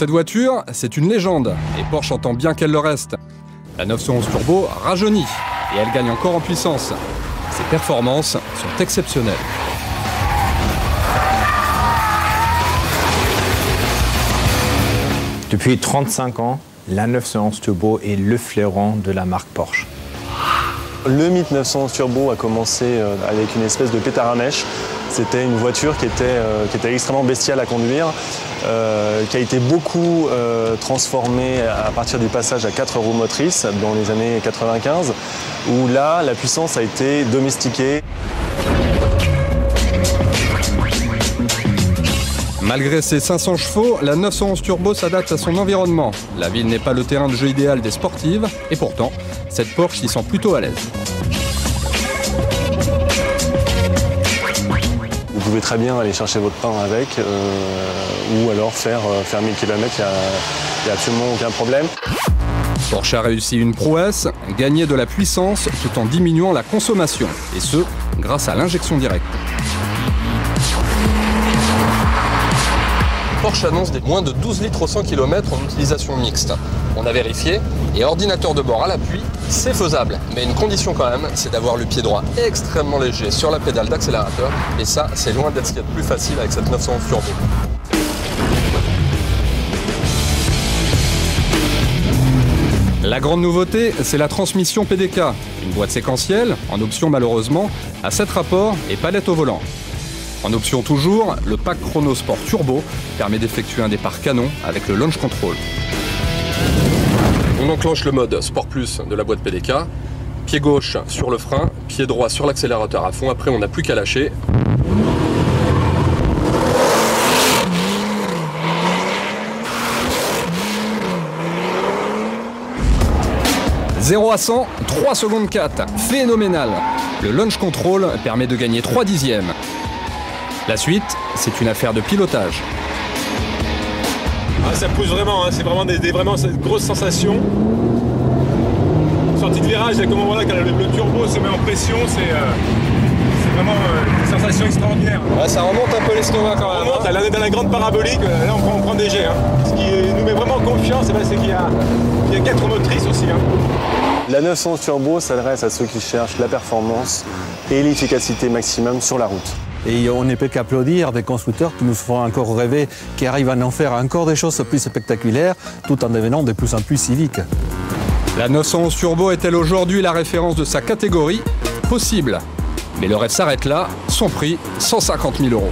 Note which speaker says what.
Speaker 1: cette voiture, c'est une légende, et Porsche entend bien qu'elle le reste. La 911 Turbo rajeunit, et elle gagne encore en puissance. Ses performances sont exceptionnelles.
Speaker 2: Depuis 35 ans, la 911 Turbo est le fleuron de la marque Porsche.
Speaker 3: Le mythe 911 Turbo a commencé avec une espèce de pétard à mèche. C'était une voiture qui était extrêmement bestiale à conduire, qui a été beaucoup transformée à partir du passage à 4 roues motrices dans les années 95, où là, la puissance a été domestiquée.
Speaker 1: Malgré ses 500 chevaux, la 911 Turbo s'adapte à son environnement. La ville n'est pas le terrain de jeu idéal des sportives, et pourtant, cette Porsche s'y sent plutôt à l'aise.
Speaker 3: Vous pouvez très bien aller chercher votre pain avec, ou alors faire 1000 km, il n'y a absolument aucun problème.
Speaker 1: Porsche a réussi une prouesse, gagner de la puissance tout en diminuant la consommation, et ce, grâce à l'injection directe. Porsche annonce des moins de 12 litres au 100 km en utilisation mixte. On a vérifié, et ordinateur de bord à l'appui, c'est faisable. Mais une condition quand même, c'est d'avoir le pied droit extrêmement léger sur la pédale d'accélérateur, et ça, c'est loin d'être ce qu'il y a de plus facile avec cette 911 Turbo. La grande nouveauté, c'est la transmission PDK, une boîte séquentielle, en option malheureusement, à 7 rapports et palette au volant. En option toujours, le pack Chrono Sport Turbo permet d'effectuer un départ canon avec le launch control. On enclenche le mode Sport Plus de la boîte PDK, pied gauche sur le frein, pied droit sur l'accélérateur à fond, après on n'a plus qu'à lâcher. « 0 à 100, 3 secondes 4, phénoménal. Le launch control permet de gagner 3 dixièmes. La suite, c'est une affaire de pilotage.
Speaker 4: Ah, ça pousse vraiment, hein. C'est vraiment vraiment cette grosse sensation. Sortie de virage, à comment voilà, quand le turbo se met en pression, c'est vraiment une sensation extraordinaire.
Speaker 1: Ouais, ça remonte un peu l'estomac quand même.
Speaker 4: On remonte, là on est dans la grande parabolique, là on prend des jets. Hein. Ce qui nous met vraiment en confiance, c'est qu'il y a 4 motrices aussi. Hein.
Speaker 3: La 911 Turbo s'adresse à ceux qui cherchent la performance et l'efficacité maximum sur la route.
Speaker 5: Et on ne peut qu'applaudir des constructeurs qui nous font encore rêver, qui arrivent à en faire encore des choses plus spectaculaires, tout en devenant de plus en plus civiques.
Speaker 1: La 911 Turbo est-elle aujourd'hui la référence de sa catégorie? Possible. Mais le rêve s'arrête là, son prix, 150 000 €.